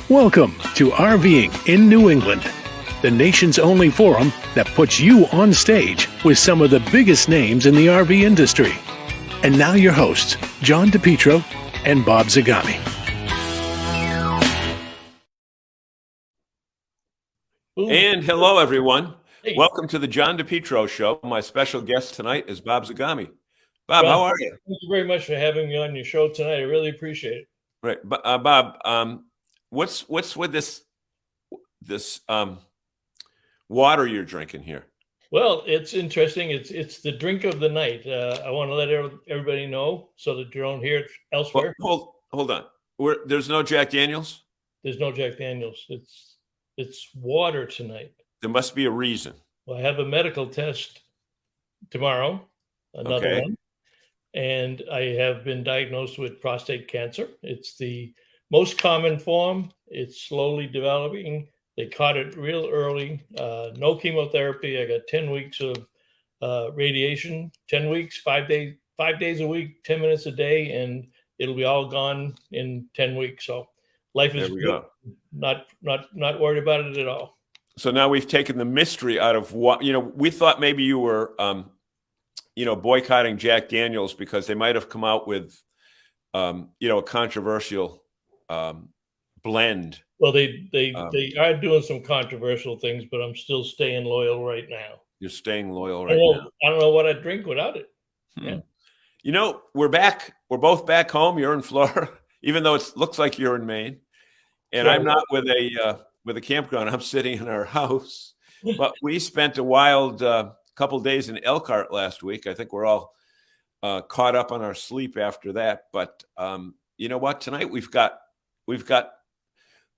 Welcome to RVing in New England, the nation's only forum that puts you on stage with some of the biggest names in the RV industry. And now your hosts, John DePietro and Bob Zagami. And hello, everyone. Hey. Welcome to the John DePietro Show. My special guest tonight is Bob Zagami. Bob, how are you? Thank you very much for having me on your show tonight. I really appreciate it. Right, Bob. What's with this water you're drinking here? Well, it's interesting. It's the drink of the night. I want to let everybody know so that you don't hear it elsewhere. Well, hold on. There's no Jack Daniels? There's no Jack Daniels. It's water tonight. There must be a reason. Well, I have a medical test tomorrow, another one. And I have been diagnosed with prostate cancer. It's the most common form. It's slowly developing. They caught it real early. No chemotherapy. I got 10 weeks of radiation, 10 weeks, 5 days a week, 10 minutes a day, and it'll be all gone in 10 weeks. So life is good. Not worried about it at all. So now we've taken the mystery out of what, we thought maybe you were, boycotting Jack Daniels because they might have come out with, a controversial blend. Well, they are doing some controversial things, but I'm still staying loyal right now. You're staying loyal right now. I don't know what I'd drink without it. Yeah. We're back. We're both back home. You're in Florida, even though it looks like you're in Maine. And I'm not with a campground. I'm sitting in our house. But we spent a wild couple of days in Elkhart last week. I think we're all caught up on our sleep after that. But you know what? Tonight we've got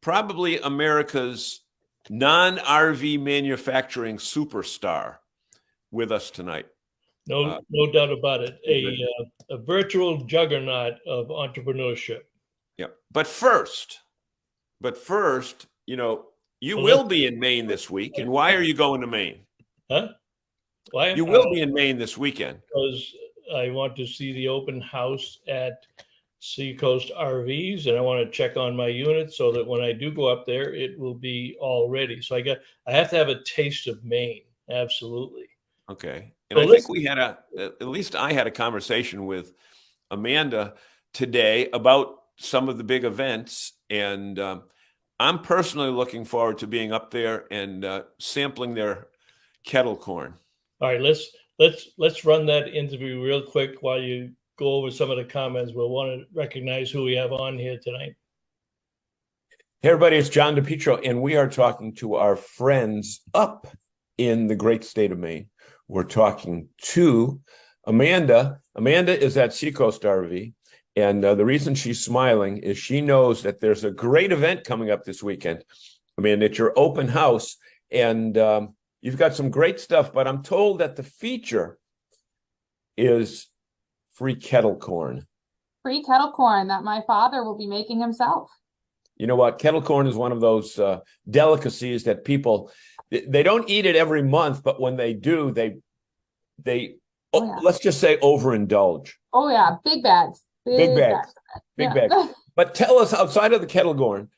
probably America's non-RV manufacturing superstar with us tonight. No doubt about it. A virtual juggernaut of entrepreneurship. Yeah. But first, you will be in Maine this week. And why are you going to Maine? Huh? Why? You will be in Maine this weekend. Because I want to see the open house at Seacoast RVs, and I want to check on my unit so that when I do go up there, it will be all ready. So I have to have a taste of Maine. Absolutely. Okay. And I think at least I had a conversation with Amanda today about some of the big events, and I'm personally looking forward to being up there and sampling their kettle corn. All right, let's run that interview real quick while you go over some of the comments. We'll want to recognize who we have on here tonight. Hey, everybody, it's John DePietro, and we are talking to our friends up in the great state of Maine. We're talking to Amanda. Amanda is at Seacoast RV. And the reason she's smiling is she knows that there's a great event coming up this weekend. I mean, it's your open house, and you've got some great stuff, but I'm told that the feature is free kettle corn. Free kettle corn that my father will be making himself. You know what? Kettle corn is one of those delicacies that people, they don't eat it every month, but when they do, let's just say overindulge. Oh, yeah. Big bags. Big bags. But tell us, outside of the kettle corn,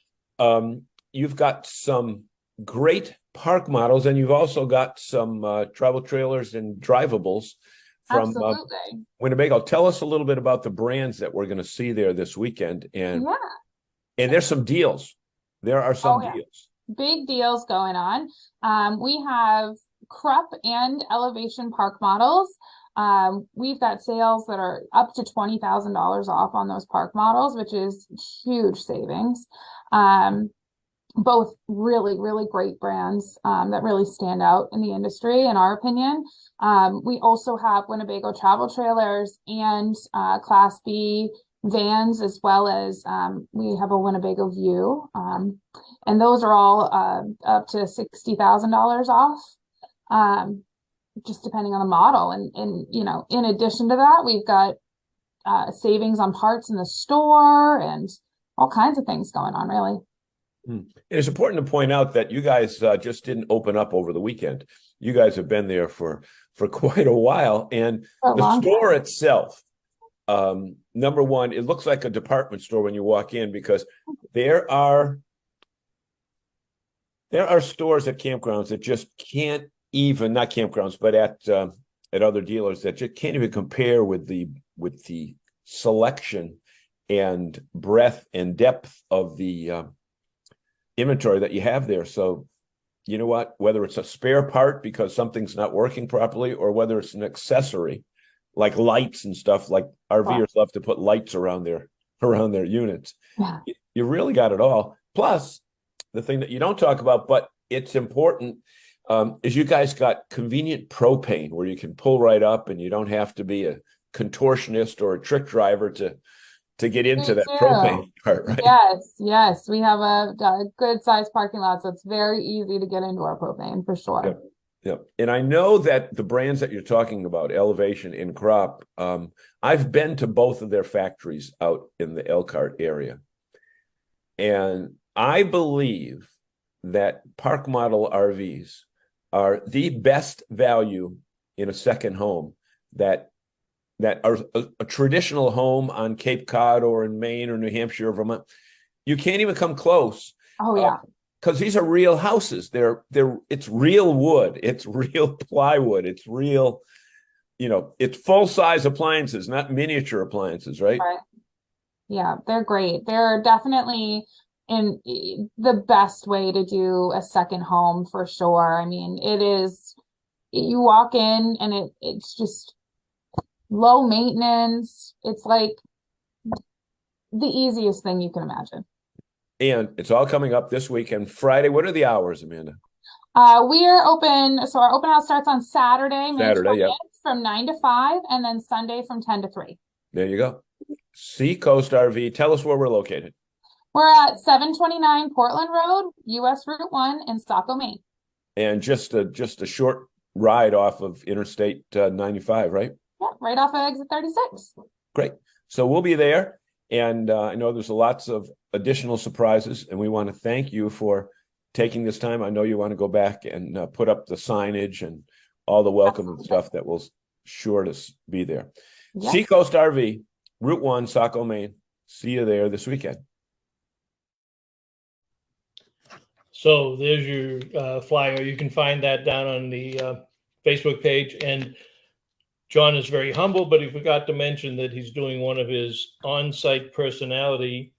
you've got some great park models, and you've also got some travel trailers and drivables from Winnebago. Tell us a little bit about the brands that we're going to see there this weekend. And there's some deals. There are some deals. Big deals going on. We have Krupp and Elevation park models. We've got sales that are up to $20,000 off on those park models, which is huge savings. Both really, really great brands that really stand out in the industry, in our opinion. We also have Winnebago travel trailers and Class B vans, as well as we have a Winnebago View. And those are all up to $60,000 off. Just depending on the model. And in addition to that, we've got savings on parts in the store and all kinds of things going on, really. It's important to point out that you guys just didn't open up over the weekend. You guys have been there for quite a while. And the store itself, number one, it looks like a department store when you walk in, because there are There are stores at campgrounds that just can't even, not campgrounds, but at other dealers that just can't even compare with the selection and breadth and depth of the inventory that you have there. So, you know what? Whether it's a spare part because something's not working properly, or whether it's an accessory like lights and stuff, like RVers love to put lights around their units. Yeah. You really got it all. Plus, the thing that you don't talk about, but it's important, is you guys got convenient propane where you can pull right up and you don't have to be a contortionist or a trick driver to get into that propane part, right? Yes. We have a good sized parking lot, so it's very easy to get into our propane for sure. Yep. And I know that the brands that you're talking about, Elevation and Crop, I've been to both of their factories out in the Elkhart area. And I believe that park model RVs are the best value in a second home that are a traditional home on Cape Cod or in Maine or New Hampshire or Vermont. You can't even come close. Oh yeah. Because these are real houses. It's real wood, it's real plywood, it's real, it's full-size appliances, not miniature appliances, right? Right. Yeah, they're great. They're definitely in the best way to do a second home for sure. I mean, it is, you walk in and it's just low maintenance. It's like the easiest thing you can imagine. And it's all coming up this weekend, Friday. What are the hours, Amanda? We are open. So our open house starts on Saturday, May 20th, from 9 to 5, and then Sunday from 10 to 3. There you go. Seacoast RV. Tell us where we're located. We're at 729 Portland Road, US Route 1 in Saco, Maine. And just a short ride off of Interstate 95, right? Yeah, right off of exit 36. Great. So we'll be there. And I know there's lots of additional surprises, and we want to thank you for taking this time. I know you want to go back and put up the signage and all the welcome and stuff that will sure to be there. Yep. Seacoast RV, Route 1, Saco, Maine. See you there this weekend. So there's your flyer. You can find that down on the Facebook page. And John is very humble, but he forgot to mention that he's doing one of his on-site personality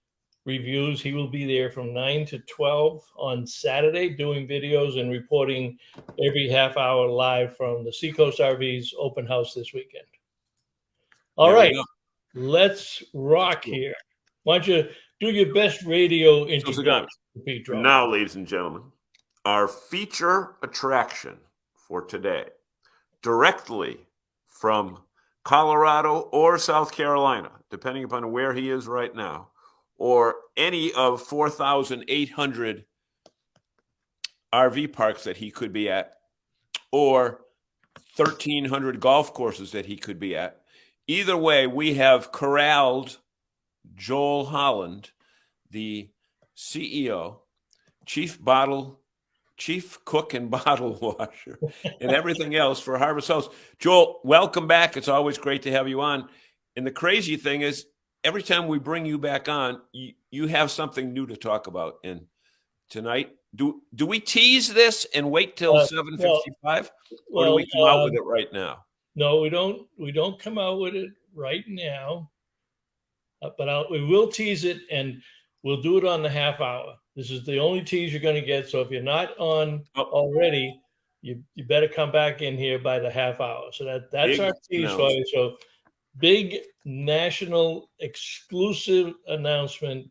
reviews. He will be there from 9 to 12 on Saturday doing videos and reporting every half hour live from the Seacoast RV's open house this weekend. All right, let's rock here. Why don't you do your best radio introduction, Pedro? Now, ladies and gentlemen, our feature attraction for today, directly from Colorado or South Carolina, depending upon where he is right now, or any of 4,800 RV parks that he could be at, or 1,300 golf courses that he could be at. Either way, we have corralled Joel Holland, the CEO, chief cook and bottle washer, and everything else for Harvest House. Joel, welcome back. It's always great to have you on. And the crazy thing is, every time we bring you back on, you have something new to talk about. And tonight, do we tease this and wait till 7:55, or do we come out with it right now? No, we don't. We don't come out with it right now, but we will tease it, and we'll do it on the half hour. This is the only tease you're going to get. So if you're not on already, you better come back in here by the half hour. So that's our tease for you. So big national exclusive announcement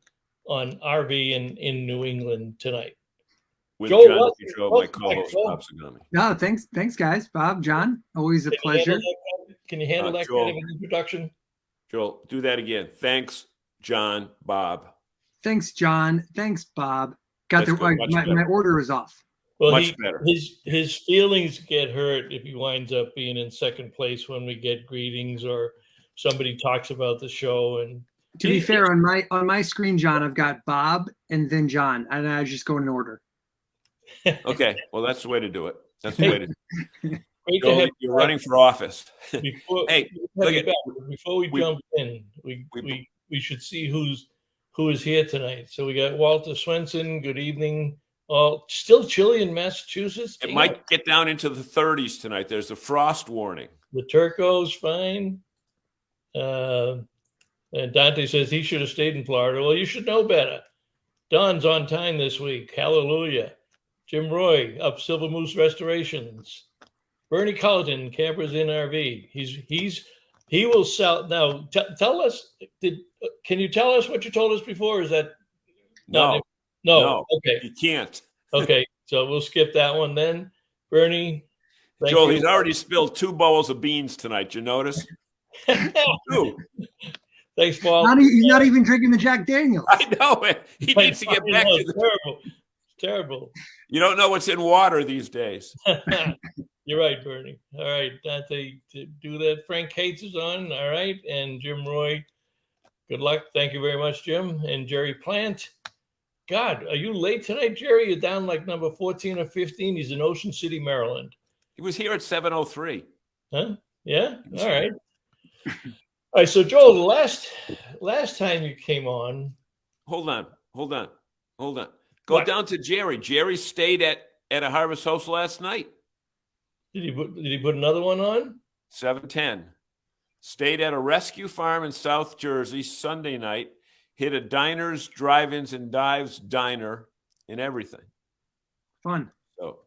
on RV in New England tonight. With John DePietro, my co-host, Bob Sagami. No, thanks, guys. Bob, John, always a pleasure. Can you handle that kind of an introduction? Joel, do that again. Thanks, John, Bob. Thanks, John. Thanks, Bob. My order is off. Well, much better. His feelings get hurt if he winds up being in second place when we get greetings or somebody talks about the show. And to be fair, on my screen, John, I've got Bob and then John, and I just go in order. Okay, well, that's the way to do it. That's the way to do it. You're running for office. Before we jump in, we should see who is here tonight. So we got Walter Swenson. Good evening, Oh, still chilly in Massachusetts. It might get down into the 30s tonight. There's a frost warning. The Turco's fine. And Dante says he should have stayed in Florida. Well, you should know better. Don's on time this week. Hallelujah. Jim Roy, up Silver Moose Restorations. Bernie Culleton, Campers in RV. He will sell. Now, tell us, can you tell us what you told us before? Is that No. Okay. You can't. Okay. So we'll skip that one then. Bernie. Joel, he's already spilled 2 bowls of beans tonight. You notice? 2. Thanks, Paul. He's not even drinking the Jack Daniels. I know it. He needs to get back to the terrible. Terrible. You don't know what's in water these days. You're right, Bernie. All right, Dante, do that. Frank Cates is on. All right, and Jim Roy. Good luck. Thank you very much, Jim. And Jerry Plant. God, are you late tonight, Jerry? You're down like number 14 or 15. He's in Ocean City, Maryland. He was here at 7:03. Huh? Yeah. All right. All right. So, Joel, the last time you came on. Hold on. Go down to Jerry. Jerry stayed at a Harvest Host last night. Did he put another one on? 7:10. Stayed at a rescue farm in South Jersey Sunday night. Hit a diners, drive-ins, and dives diner and everything. Fun. So,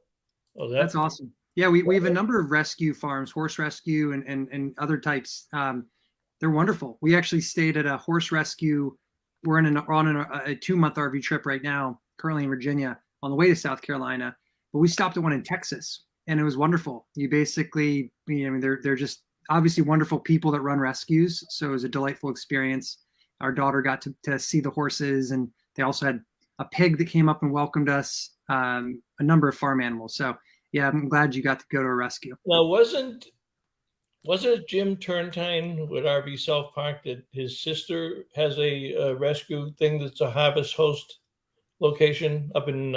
that's awesome. Yeah, we have a number of rescue farms, horse rescue and other types. They're wonderful. We actually stayed at a horse rescue. We're on a 2-month RV trip right now, currently in Virginia, on the way to South Carolina. But we stopped at one in Texas, and it was wonderful. You basically, they're just obviously wonderful people that run rescues. So it was a delightful experience. Our daughter got to see the horses, and they also had a pig that came up and welcomed us, a number of farm animals. So yeah, I'm glad you got to go to a rescue. Now, wasn't it Jim Turntine with RV South Park that his sister has a rescue thing that's a Harvest Host location up in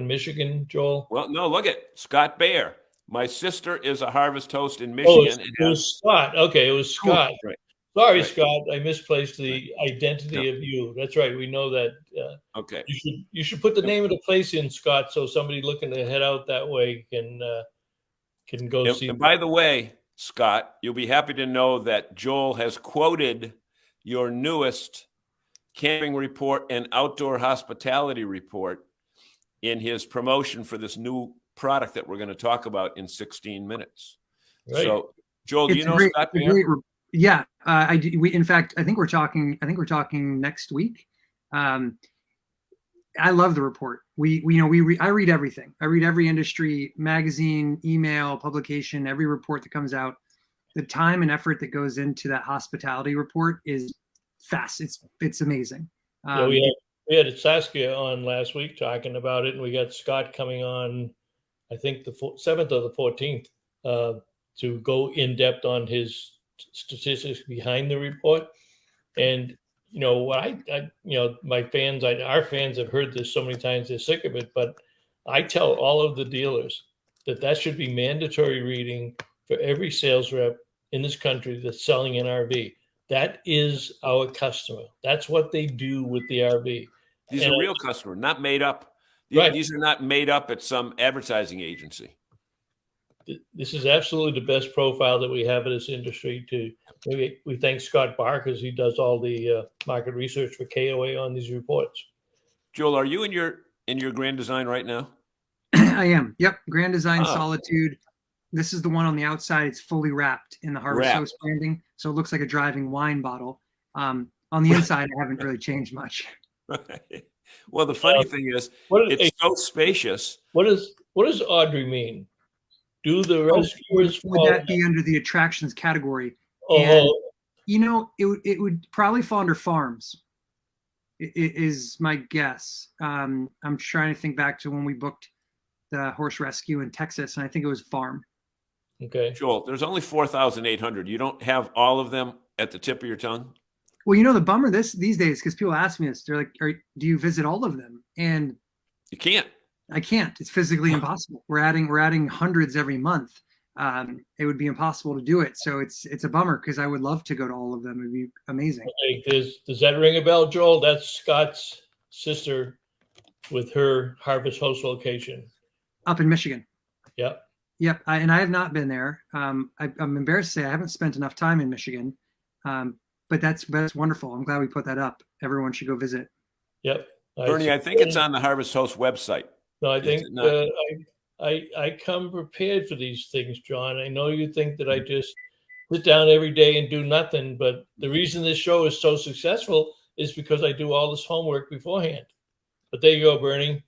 Michigan, Joel? well, no, look at Scott Baer. My sister is a Harvest Host in Michigan. It was Scott. Okay, it was Scott. Right. Sorry, Right. Scott. I misplaced the identity of you. That's right. We know that. Okay. You should put the name of the place in, Scott, so somebody looking to head out that way can go see. And by the way, Scott, you'll be happy to know that Joel has quoted your newest camping report and outdoor hospitality report in his promotion for this new product that we're going to talk about in 16 minutes. Right. So, Joel, do you know Scott Baer? Yeah, I do. In fact, I think we're talking next week. I love the report. I read everything. I read every industry magazine, email, publication, every report that comes out. The time and effort that goes into that hospitality report is fast. It's amazing. We had Saskia on last week talking about it, and we got Scott coming on, I think the 7th or the 14th, to go in depth on his statistics behind the report. And my fans, our fans have heard this so many times, they're sick of it, but I tell all of the dealers that should be mandatory reading for every sales rep in this country that's selling an RV. That is our customer. That's what they do with the RV. These are real customers, not made up. Right. These are not made up at some advertising agency. This is absolutely the best profile that we have in this industry. We thank Scott Barr because he does all the market research for KOA on these reports. Joel, are you in your Grand Design right now? I am. Yep. Grand Design Solitude. This is the one on the outside. It's fully wrapped in the Harvest Host branding, so it looks like a driving wine bottle. On the inside, I haven't really changed much. Right. Well, the funny thing is, it's so spacious. What does Audrey mean? Do the rescuers would that be under the attractions category? Oh, and, it would probably fall under farms. Is my guess. I'm trying to think back to when we booked the horse rescue in Texas, and I think it was farm. Okay, Joel, there's only 4,800. You don't have all of them at the tip of your tongue? Well, the bummer these days, because people ask me this, they're like, do you visit all of them? And you can't. I can't. It's physically impossible. We're adding hundreds every month. It would be impossible to do it. So it's a bummer because I would love to go to all of them. It'd be amazing. Okay. Does that ring a bell, Joel? That's Scott's sister with her Harvest Host location? Up in Michigan. Yep. Yep. And I have not been there. I'm embarrassed to say I haven't spent enough time in Michigan. But that's wonderful. I'm glad we put that up. Everyone should go visit. Yep. Bernie, I think it's on the Harvest Host website. No, I think I come prepared for these things, John. I know you think that I just sit down every day and do nothing, but the reason this show is so successful is because I do all this homework beforehand. But there you go, Bernie.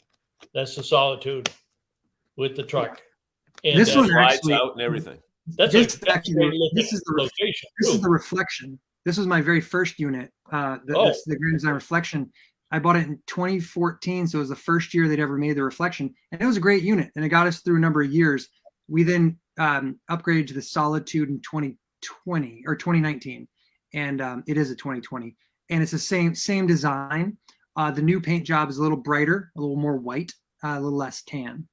That's the solitude with the truck. And this was lights actually out and everything. this is the location. This is the Reflection. This was my very first unit. The Grand Design Reflection. I bought it in 2014, so it was the first year they'd ever made the Reflection, and it was a great unit, and it got us through a number of years. We then upgraded to the Solitude in 2020 or 2019, and it is a 2020, and it's the same design. The new paint job is a little brighter, a little more white, a little less tan.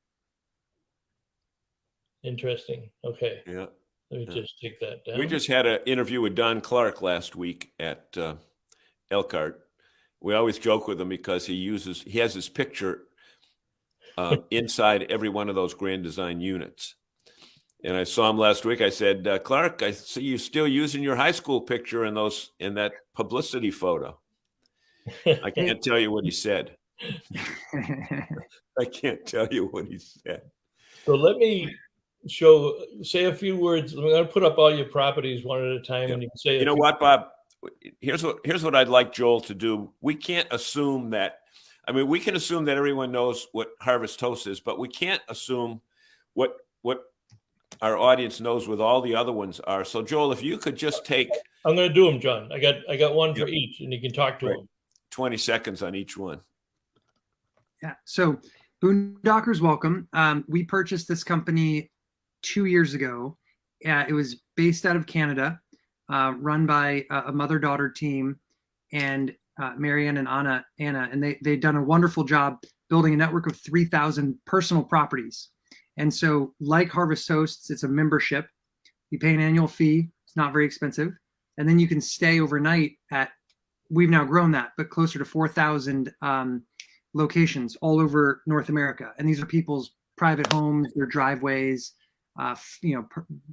Interesting. Okay. Yeah. Let me just take that down. We just had an interview with Don Clark last week at Elkhart. We always joke with him because he has his picture inside every one of those Grand Design units. And I saw him last week. I said, Clark, I see you still using your high school picture in that publicity photo. I can't tell you what he said. I can't tell you what he said. So let me say a few words. I'm going to put up all your properties one at a time, and you can say. You know what, Bob? Here's what I'd like Joel to do. We can't assume that. I mean, we can assume that everyone knows what Harvest Toast is, but we can't assume what our audience knows what all the other ones are. So, Joel, if you could just take. I'm going to do them, John. I got one for each, and you can talk to them. 20 seconds on each one. Yeah. So, Boondockers Welcome. We purchased this company 2 years ago. It was based out of Canada. Run by a mother-daughter team, and Marianne and Anna, and they've done a wonderful job building a network of 3,000 personal properties. And so, like Harvest Hosts, it's a membership. You pay an annual fee. It's not very expensive. And then you can stay overnight we've now grown that, but closer to 4,000 locations all over North America. And these are people's private homes, their driveways,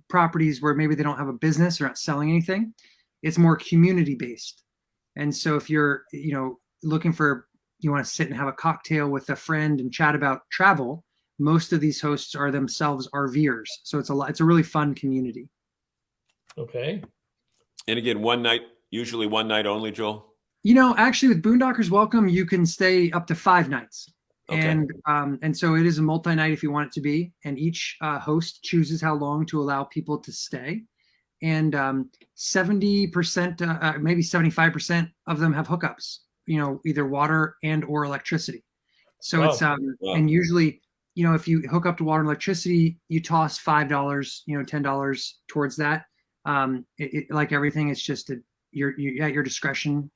properties where maybe they don't have a business or not selling anything. It's more community based. And so if you're, looking for, you want to sit and have a cocktail with a friend and chat about travel, most of these hosts are themselves RVers. So it's a really fun community. Okay. And again, usually one night only, Joel? Actually with Boondockers Welcome, you can stay up to 5 nights. Okay. And so it is a multi-night if you want it to be, and each host chooses how long to allow people to stay. And 70%, maybe 75% of them have hookups, either water and or electricity. So it's and usually, if you hook up to water and electricity, you toss $5, $10 towards that. Like everything, it's just you're at your discretion.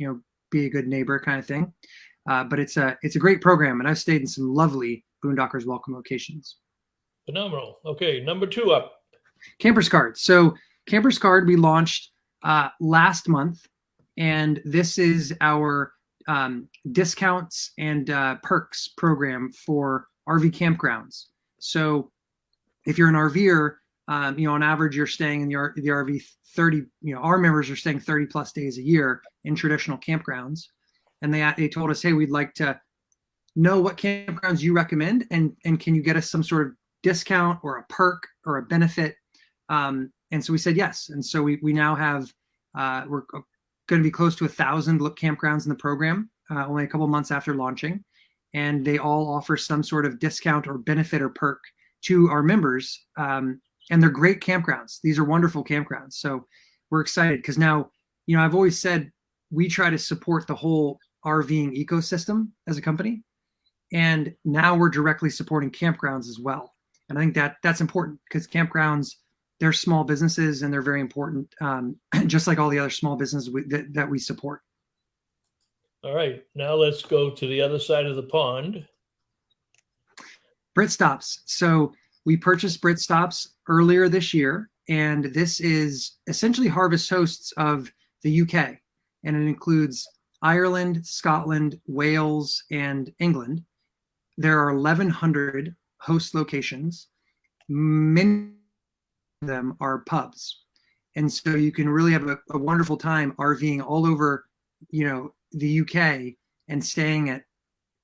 Be a good neighbor kind of thing. But it's a great program, and I've stayed in some lovely Boondockers Welcome locations. Phenomenal. Okay, number 2 up. CampersCard. So CampersCard we launched last month, and this is our discounts and perks program for RV campgrounds. So if you're an RVer, on average you're staying in the RV 30. Our members are staying 30 plus days a year in traditional campgrounds. And they told us, hey, we'd like to know what campgrounds you recommend, and can you get us some sort of discount or a perk or a benefit? And so we said yes. And so we now have we're going to be close to 1,000 campgrounds in the program, only a couple months after launching, and they all offer some sort of discount or benefit or perk to our members. And they're great campgrounds. These are wonderful campgrounds. So we're excited because now, I've always said we try to support the whole RVing ecosystem as a company, and now we're directly supporting campgrounds as well. And I think that's important because campgrounds, they're small businesses and they're very important, just like all the other small businesses that we support. All right, now let's go to the other side of the pond. BritStops. So we purchased BritStops earlier this year, and this is essentially Harvest Hosts of the UK, and it includes Ireland, Scotland, Wales, and England. there are 1,100 host locations. Many of them are pubs. And so you can really have a wonderful time RVing all over, the UK and staying at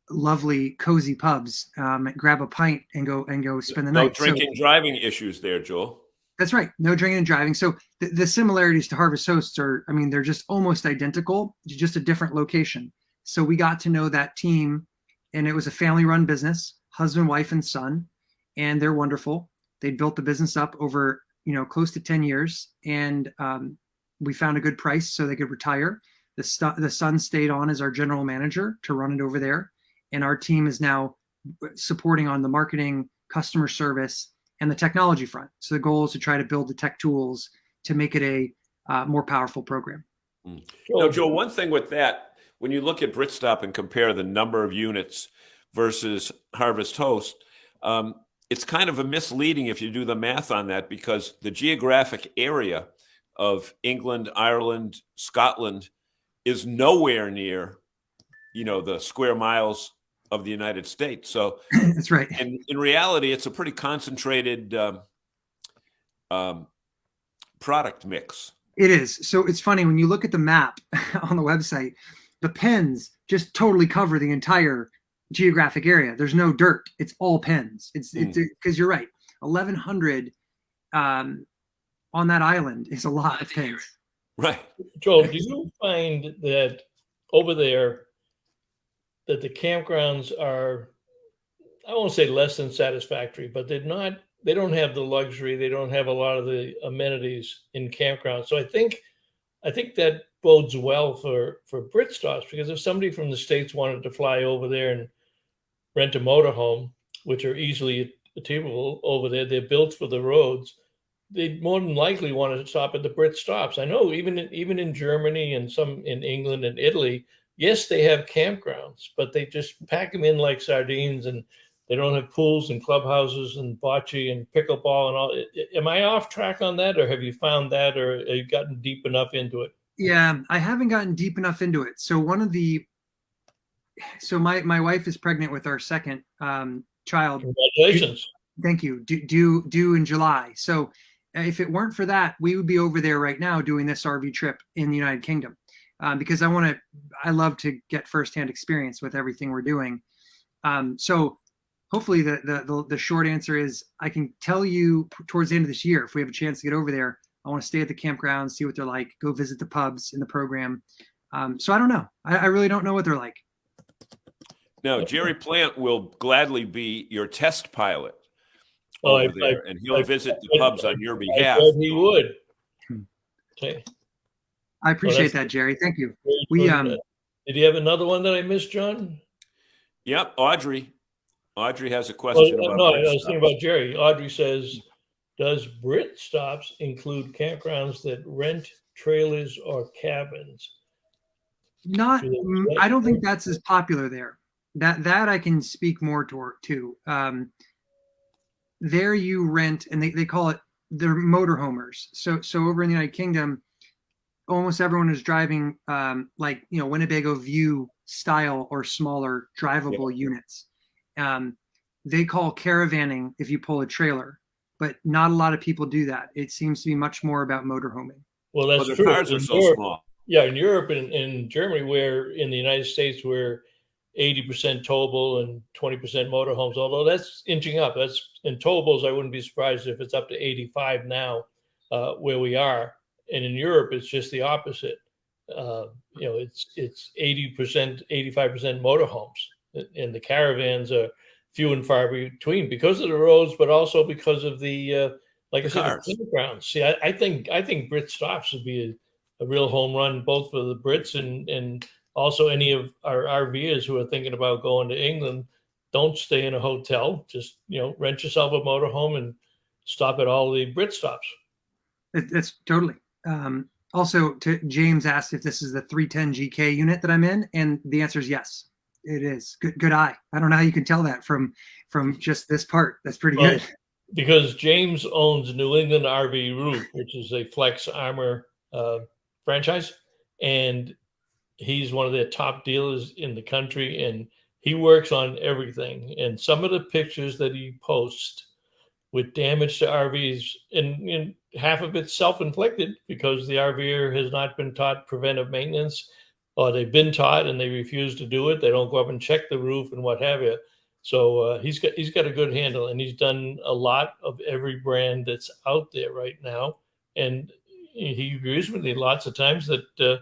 lovely, cozy pubs. Grab a pint and go spend the night. No drinking, driving issues there, Joel. That's right. No drinking and driving. So the similarities to Harvest Hosts they're just almost identical, just a different location. So we got to know that team, and it was a family-run business, husband, wife, and son, and they're wonderful. They built the business up over, close to 10 years, and we found a good price so they could retire. The son stayed on as our general manager to run it over there, and our team is now supporting on the marketing, customer service, and the technology front. So the goal is to try to build the tech tools to make it a more powerful program. Now, Joe, one thing with that, when you look at Britstop and compare the number of units versus Harvest Host, it's kind of a misleading if you do the math on that, because the geographic area of England, Ireland, Scotland is nowhere near, the square miles of the United States. So that's right. And in reality, it's a pretty concentrated product mix. It is. So it's funny when you look at the map on the website, the pens just totally cover the entire geographic area. There's no dirt. It's all pens. It's because you're right. 1,100 on that island is a lot of pens. Right. Joel, do you find that over there that the campgrounds are, I won't say less than satisfactory, but they don't have the luxury. They don't have a lot of the amenities in campgrounds. So I think that bodes well for Britstops, because if somebody from the States wanted to fly over there and rent a motorhome, which are easily achievable over there, they're built for the roads, they'd more than likely want to stop at the Britstops. I know even in Germany and some in England and Italy, yes, they have campgrounds, but they just pack them in like sardines, and they don't have pools and clubhouses and bocce and pickleball and all. Am I off track on that, or have you found that, or have you gotten deep enough into it? Yeah, I haven't gotten deep enough into it. So my wife is pregnant with our second child. Congratulations. Thank you. Due in July. So if it weren't for that, we would be over there right now doing this RV trip in the United Kingdom. Because I love to get firsthand experience with everything we're doing. So hopefully the short answer is I can tell you towards the end of this year, if we have a chance to get over there, I want to stay at the campgrounds, see what they're like, go visit the pubs in the program. So I don't know. I really don't know what they're like. No, Jerry Plant will gladly be your test pilot over there, and he'll visit the pubs on your behalf. He would. Okay. I appreciate that, Jerry. Thank you. Did you have another one that I missed, John? Yep, Audrey. Audrey has a question. I was thinking about Jerry. Audrey says, does Britstops include campgrounds that rent trailers or cabins? I don't think that's as popular there. That I can speak more to. There you rent, and they call it, they're motorhomers. So over in the United Kingdom, almost everyone is driving Winnebago View style or smaller drivable units. They call caravanning if you pull a trailer, but not a lot of people do that. It seems to be much more about motorhoming. Well, that's true. Cars are so small. Yeah, in Europe and in Germany, where in the United States, we're 80% towable and 20% motorhomes, although that's inching up. In towables, I wouldn't be surprised if it's up to 85 now, where we are. And in Europe, it's just the opposite. It's 80%, 85% motorhomes, and the caravans are few and far between because of the roads, but also because of the like I said, the campgrounds. See, I think Britstops would be a real home run, both for the Brits and also any of our RVers who are thinking about going to England. Don't stay in a hotel. Just rent yourself a motorhome and stop at all the Britstops. It's totally. Also, James asked if this is the 310 GK unit that I'm in, and the answer is yes. It is. Good eye. I don't know how you can tell that from just this part. That's pretty good. Because James owns New England RV Roof, which is a Flex Armor franchise, and he's one of their top dealers in the country, and he works on everything. And some of the pictures that he posts with damage to RVs, and half of it's self-inflicted because the RVer has not been taught preventive maintenance, or they've been taught and they refuse to do it. They don't go up and check the roof and what have you. So he's got a good handle, and he's done a lot of every brand that's out there right now. And he agrees with me lots of times that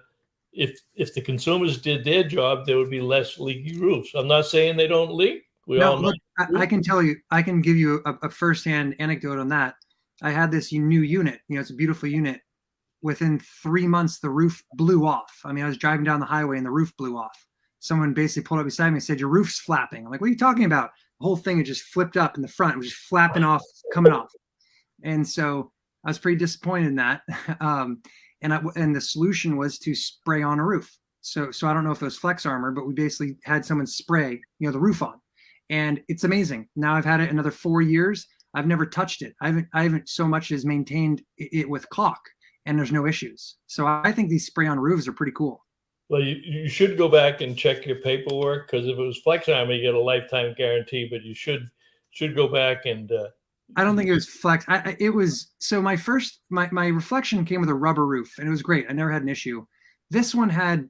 if the consumers did their job, there would be less leaky roofs. I'm not saying they don't leak. We all know. Look, I can tell you, I can give you a firsthand anecdote on that. I had this new unit. It's a beautiful unit. Within 3 months, the roof blew off. I mean, I was driving down the highway and the roof blew off. Someone basically pulled up beside me and said, "Your roof's flapping." I'm like, "What are you talking about?" The whole thing had just flipped up in the front. It was just flapping off, coming off. And so I was pretty disappointed in that. And the solution was to spray on a roof. So I don't know if it was Flex Armor, but we basically had someone spray, the roof on. And it's amazing. Now I've had it another 4 years. I've never touched it. I haven't so much as maintained it with caulk, and there's no issues. So I think these spray-on roofs are pretty cool. Well, you should go back and check your paperwork, because if it was Flex Armor, you get a lifetime guarantee. But you should go back and. I don't think it was Flex. It was so my reflection came with a rubber roof, and it was great. I never had an issue. This one had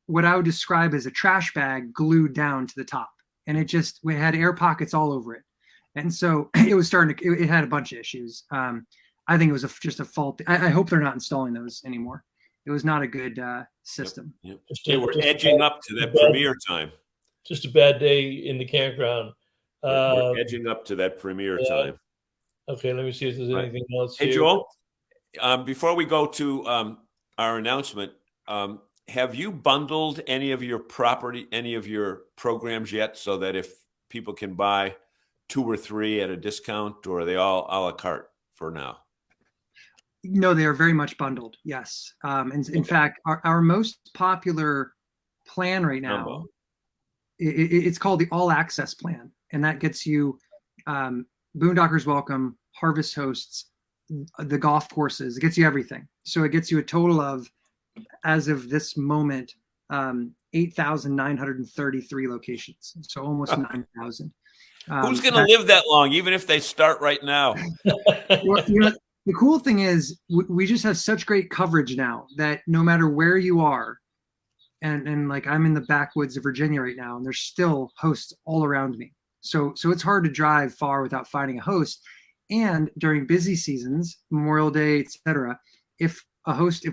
what I would describe as a trash bag glued down to the top. And we had air pockets all over it. And so it was it had a bunch of issues. I think it was just a fault. I hope they're not installing those anymore. It was not a good system. Yep. They were edging up to that premiere time. Just a bad day in the campground. We're edging up to that premiere time. Okay, let me see if there's anything else. Hey, here. Joel, before we go to our announcement, have you bundled any of your programs yet, so that if people can buy 2 or 3 at a discount, or are they all a la carte for now? No, they are very much bundled. Yes. In fact, our most popular plan right now, it's called the All Access Plan. And that gets you Boondockers Welcome, Harvest Hosts, the golf courses. It gets you everything. So it gets you a total of, as of this moment, 8,933 locations. So almost 9,000. Who's going to live that long, even if they start right now? Well, the cool thing is we just have such great coverage now that no matter where you are, and like I'm in the backwoods of Virginia right now, and there's still hosts all around me. So it's hard to drive far without finding a host. And during busy seasons, Memorial Day, etc., if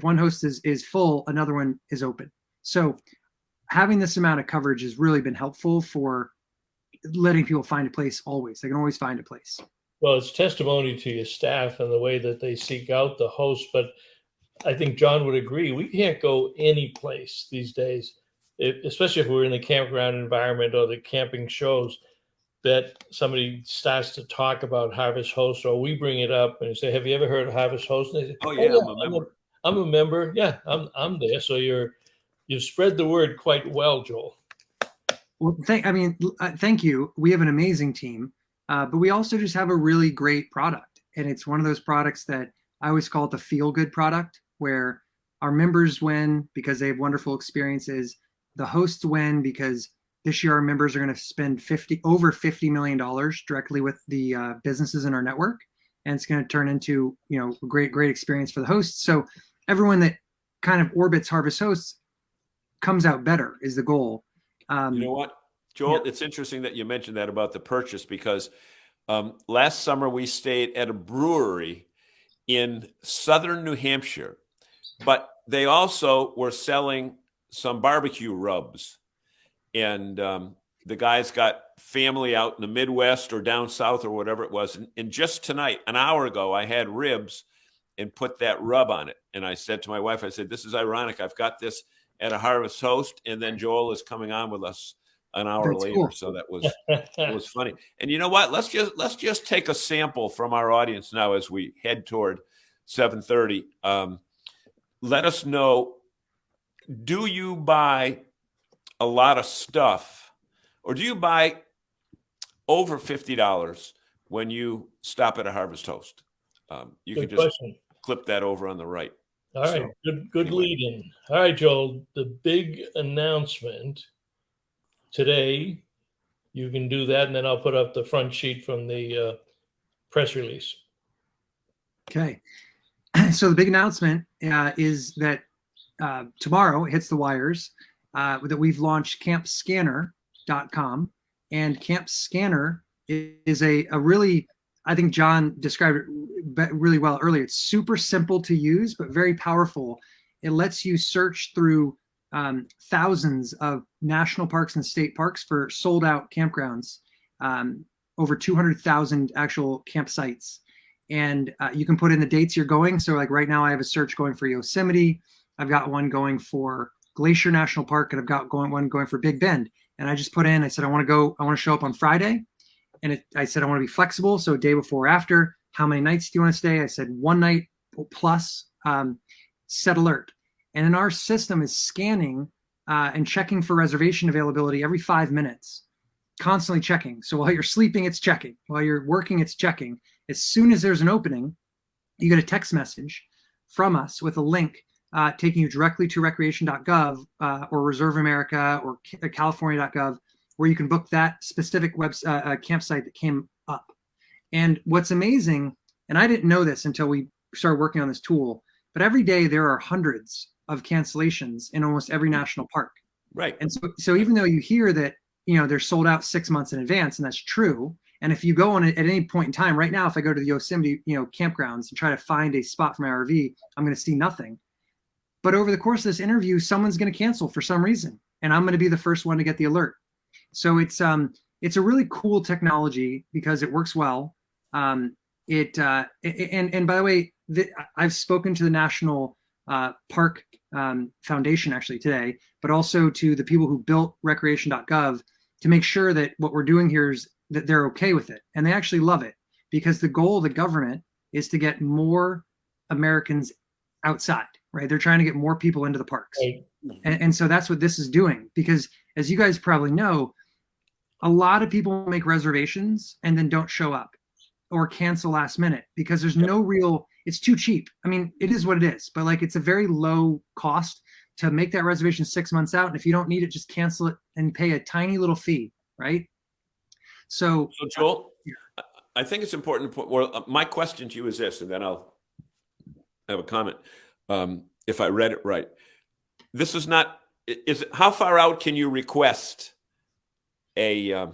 one host is full, another one is open. So having this amount of coverage has really been helpful for letting people find a place always. They can always find a place. Well, it's testimony to your staff and the way that they seek out the host. But I think John would agree, we can't go any place these days, especially if we're in the campground environment or the camping shows, that somebody starts to talk about Harvest Host, or we bring it up and say, "Have you ever heard of Harvest Host?" And they say, "Oh yeah, I'm a member." I'm a member. Yeah, I'm there. So you've spread the word quite well, Joel. Well, thank you. We have an amazing team, but we also just have a really great product, and it's one of those products that I always call it the feel-good product, where our members win because they have wonderful experiences. The hosts win because this year our members are going to spend over $50 million directly with the businesses in our network, and it's going to turn into a great experience for the hosts. So everyone that kind of orbits Harvest Hosts comes out better is the goal. You know what, Joel? Yeah. It's interesting that you mentioned that about the purchase, because last summer we stayed at a brewery in southern New Hampshire, but they also were selling some barbecue rubs. And the guys got family out in the Midwest or down south or whatever it was. And just tonight, an hour ago, I had ribs and put that rub on it. And I said to my wife, I said, "This is ironic. I've got this at a Harvest Host, and then Joel is coming on with us an hour later." Cool. So that was funny. And you know what? Let's just take a sample from our audience now as we head toward 7:30. Let us know, do you buy a lot of stuff, or do you buy over $50 when you stop at a Harvest Host? You can just clip that over on the right. All right, good lead in. All right, Joel, the big announcement today you can do that, and then I'll put up the front sheet from the press release. Okay. So the big announcement is that tomorrow it hits the wires that we've launched campscanner.com, and Camp Scanner is a really, I think John described it really well earlier. It's super simple to use, but very powerful. It lets you search through thousands of national parks and state parks for sold out campgrounds, over 200,000 actual campsites. And you can put in the dates you're going. So like right now I have a search going for Yosemite. I've got one going for Glacier National Park, and I've got one going for Big Bend. And I just put in, I said, I want to show up on Friday. And I said, I want to be flexible. So day before or after, how many nights do you want to stay? I said 1 night plus, set alert. And then our system is scanning and checking for reservation availability every 5 minutes, constantly checking. So while you're sleeping, it's checking. While you're working, it's checking. As soon as there's an opening, you get a text message from us with a link taking you directly to recreation.gov or Reserve America or California.gov, where you can book that specific campsite that came up. And what's amazing, and I didn't know this until we started working on this tool, but every day there are hundreds of cancellations in almost every national park. Right. And so even though you hear that, they're sold out 6 months in advance, and that's true. And if you go on it at any point in time, right now, if I go to the Yosemite, campgrounds and try to find a spot for my RV, I'm going to see nothing. But over the course of this interview, someone's going to cancel for some reason, and I'm going to be the first one to get the alert. So it's a really cool technology because it works well. And by the way, I've spoken to the National Park Foundation actually today, but also to the people who built recreation.gov to make sure that what we're doing here is that they're okay with it. And they actually love it, because the goal of the government is to get more Americans outside, right? They're trying to get more people into the parks. Right. And so that's what this is doing, because as you guys probably know, a lot of people make reservations and then don't show up or cancel last minute because there's no real, it's too cheap. I mean, it is what it is, but like it's a very low cost to make that reservation 6 months out. And if you don't need it, just cancel it and pay a tiny little fee, right? So Joel, I think it's important to put, well, my question to you is this, and then I'll have a comment. If I read it right, this is not, how far out can you request a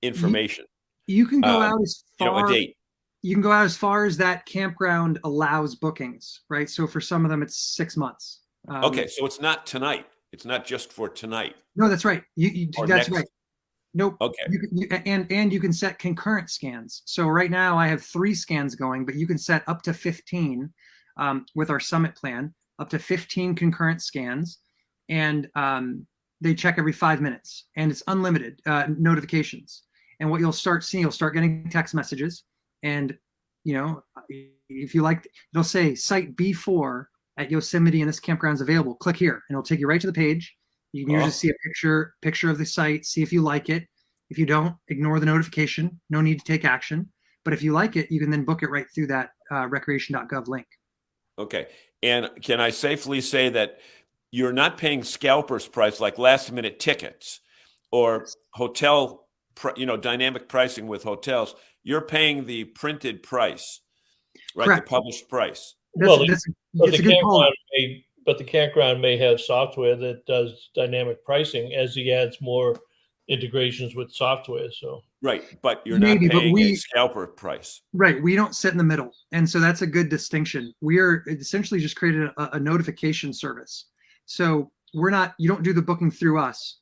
information? You can go out as far, a date. You can go out as far as that campground allows bookings, right? So for some of them, it's 6 months. Okay, so it's not tonight. It's not just for tonight. No, that's right. That's right. Nope. Okay. And you can set concurrent scans. So right now I have 3 scans going, but you can set up to 15 with our summit plan, up to 15 concurrent scans, and they check every 5 minutes, and it's unlimited notifications. And what you'll start seeing, you'll start getting text messages, and if you like, it'll say site B4 at Yosemite and this campground's available. Click here, and it'll take you right to the page. You can usually see a picture of the site, see if you like it. If you don't, ignore the notification. No need to take action. But if you like it, you can then book it right through that recreation.gov link. Okay. And can I safely say that you're not paying scalper's price like last minute tickets or hotel, dynamic pricing with hotels? You're paying the printed price, right? Correct. The published price. It's a good call. But the campground may have software that does dynamic pricing as he adds more integrations with software. So right, but you're not paying a scalper price. Right, we don't sit in the middle, and so that's a good distinction. We are essentially just created a notification service. So you don't do the booking through us.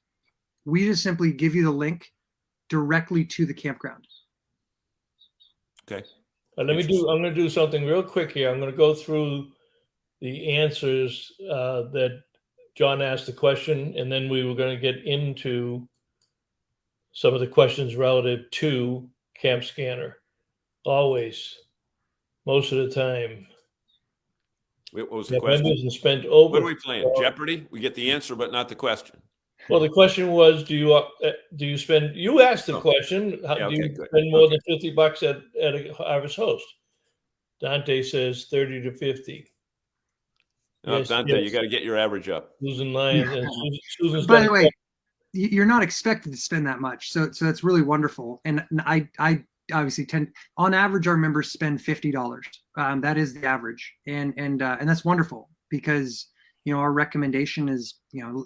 We just simply give you the link directly to the campground. Okay. I'm going to do something real quick here. I'm going to go through the answers that John asked the question, and then we were going to get into some of the questions relative to Camp Scanner. Always, most of the time. What was the question? What are we playing? Jeopardy? We get the answer, but not the question. Well, the question was, do you spend? You asked the question. How do you spend more than $50 at a Harvest Host? Dante says 30 to 50. No, yes, Dante, you got to get your average up. Susan Lyons and Susan's. By the way, you're not expected to spend that much. So that's really wonderful. And I obviously on average, our members spend $50. That is the average. And that's wonderful because, our recommendation is,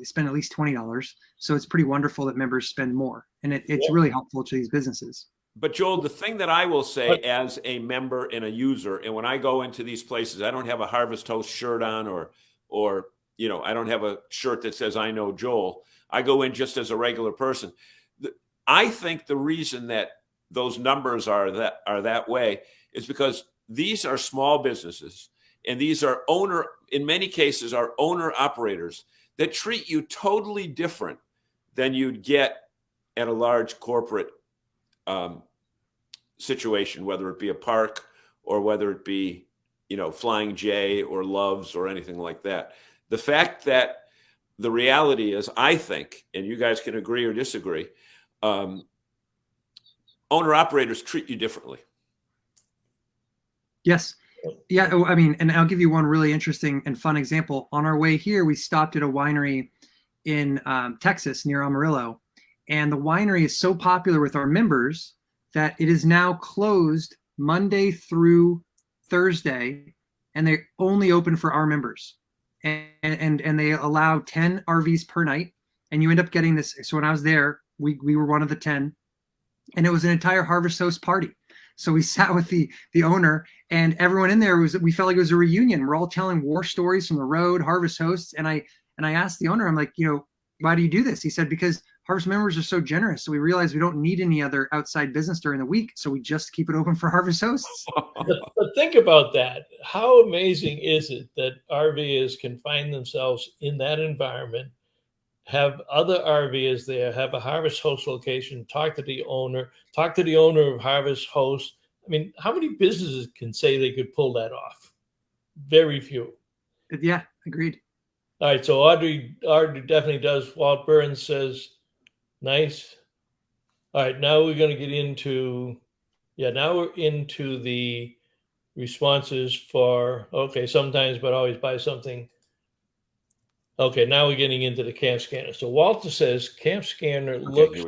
spend at least $20. So it's pretty wonderful that members spend more, and it's really helpful to these businesses. But Joel, the thing that I will say as a member and a user, and when I go into these places, I don't have a Harvest Host shirt on or I don't have a shirt that says I know Joel. I go in just as a regular person. I think the reason that those numbers are that way is because these are small businesses, and these are in many cases are owner operators that treat you totally different than you'd get at a large corporate situation, whether it be a park or whether it be, Flying J or Love's or anything like that. The fact that the reality is, I think, and you guys can agree or disagree, owner operators treat you differently. Yes. Yeah. I mean, and I'll give you one really interesting and fun example. On our way here, we stopped at a winery in Texas near Amarillo. And the winery is so popular with our members that it is now closed Monday through Thursday, and they're only open for our members. And they allow 10 RVs per night, and you end up getting this. So when I was there, we were one of the 10, and it was an entire Harvest Host party. So we sat with the owner, and everyone in there we felt like it was a reunion. We're all telling war stories from the road, Harvest Hosts, and I asked the owner, I'm like, why do you do this? He said, because Harvest members are so generous. So we realized we don't need any other outside business during the week. So we just keep it open for Harvest Hosts. But think about that. How amazing is it that RVers can find themselves in that environment, have other RVers there, have a Harvest Host location, talk to the owner of Harvest Host. I mean, how many businesses can say they could pull that off? Very few. Yeah, agreed. All right, so Audrey definitely does. Walt Burns says, nice. All right, now we're going to get into, now we're into the responses for, sometimes but always buy something. Okay, now we're getting into the Camp Scanner. So Walter says Camp Scanner looks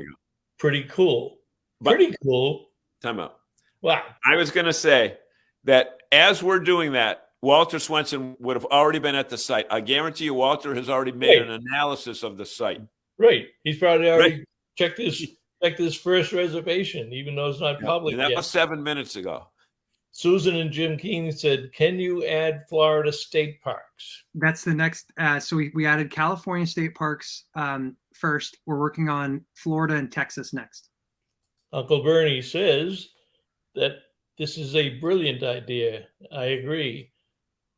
pretty cool. Pretty cool. Time out. Wow. I was going to say that as we're doing that, Walter Swenson would have already been at the site. I guarantee you Walter has already made an analysis of the site. Right. He's probably already checked his first reservation, even though it's not public and that yet. was 7 minutes ago. Susan and Jim Keene said, can you add Florida state parks? That's the next. So we added California state parks first. We're working on Florida and Texas next. Uncle Bernie says that this is a brilliant idea. I agree.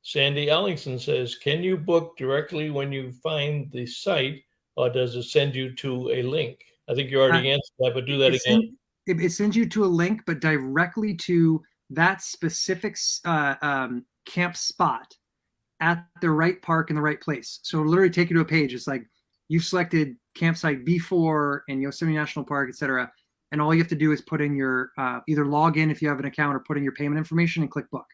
Sandy Ellingson says, can you book directly when you find the site, or does it send you to a link? I think you already answered that, but do that again. It sends you to a link, but directly to that specific camp spot at the right park in the right place. So it'll literally take you to a page. It's like you've selected campsite B4 in Yosemite National Park, etc. And all you have to do is put in your either log in if you have an account or put in your payment information and click book.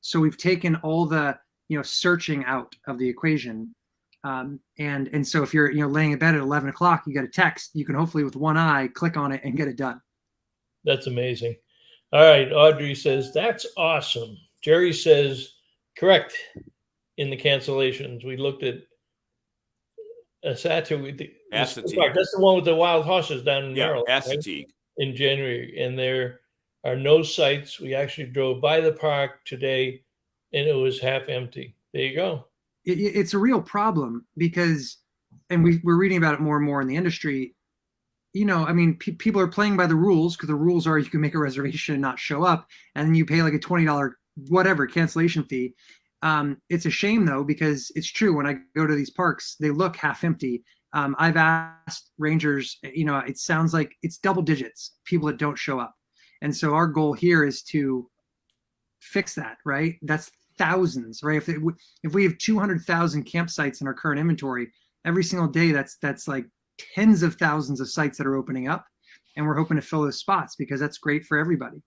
So we've taken all the searching out of the equation. And so if you're laying in bed at 11 o'clock, you get a text, you can hopefully with one eye click on it and get it done. That's amazing. All right, Audrey says that's awesome. Jerry says correct in the cancellations. We looked at Assateague. That's the one with the wild horses down in Maryland. Assateague. Right? In January, and there are no sites. We actually drove by the park today, and it was half empty. There you go. It's a real problem because, and we're reading about it more and more in the industry. People are playing by the rules because the rules are you can make a reservation and not show up, and then you pay like a $20 whatever cancellation fee. It's a shame though, because it's true. When I go to these parks, they look half empty. I've asked rangers, it sounds like it's double digits people that don't show up. And so our goal here is to fix that, right? That's thousands, right? If we have 200,000 campsites in our current inventory, every single day, that's like tens of thousands of sites that are opening up. And we're hoping to fill those spots because that's great for everybody.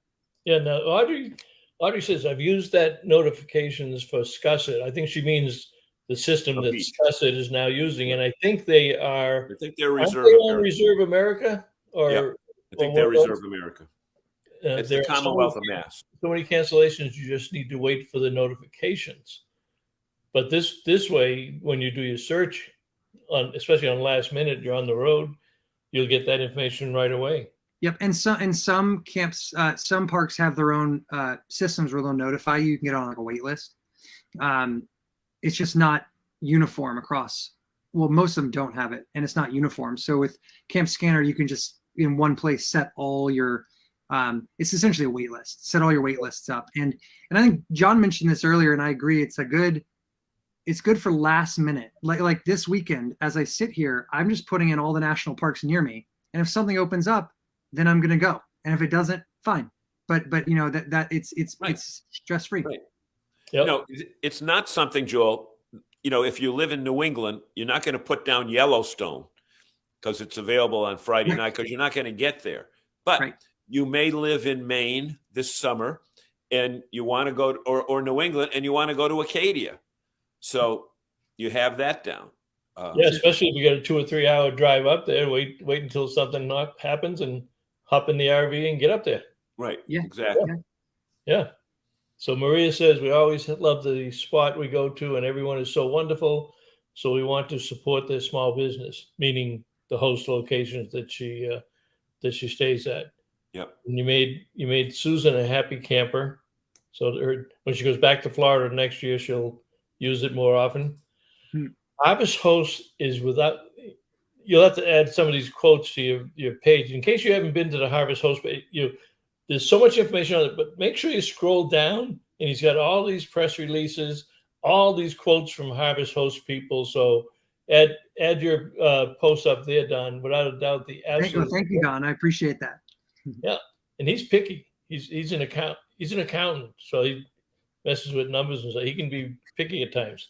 Yeah, no, Audrey says, I've used that notifications for Scusset. I think she means the system A that beach. Scussett is now using, and I think they are. I think they're Aren't Reserve they on America. Reserve America, or Yeah, I think or they're one of those? Reserve America. It's There the are Commonwealth of Mass. so many cancellations. You just need to wait for the notifications. But this way, when you do your search, especially on last minute, you're on the road, you'll get that information right away. Yep, and some camps, some parks have their own systems where they'll notify you. You can get on like a wait list. It's just not uniform across. Well, most of them don't have it, and it's not uniform. So with Camp Scanner, you can just in one place set all your. It's essentially a wait list. Set all your wait lists up, and I think John mentioned this earlier, and I agree. It's good for last minute. Like this weekend, as I sit here, I'm just putting in all the national parks near me, and if something opens up, then I'm gonna go. And if it doesn't, fine. But you know that it's Right. it's stress free. Right. Yep. No, it's not something, Joel. You know, if you live in New England, you're not going to put down Yellowstone because it's available on Friday Right. night because you're not going to get there. But Right. you may live in Maine this summer and you want to go or New England and you want to go to Acadia. So you have that down. Yeah, especially if you got a 2 or 3 hour drive up there. Wait until something happens and hop in the RV and get up there. Right. Yeah. Exactly. Yeah. So Maria says we always love the spot we go to, and everyone is so wonderful. So we want to support their small business, meaning the host locations that she stays at. Yep. And you made Susan a happy camper. So when she goes back to Florida next year, she'll use it more often. Harvest Host is without. You'll have to add some of these quotes to your page in case you haven't been to the Harvest Host page. There's so much information on it, but make sure you scroll down, and he's got all these press releases, all these quotes from Harvest Host people. So add your post up there, Don. Without a doubt, the absolute. Thank you, Don. I appreciate that. Yeah, and he's picky. He's an accountant, so he messes with numbers, and so he can be picky at times.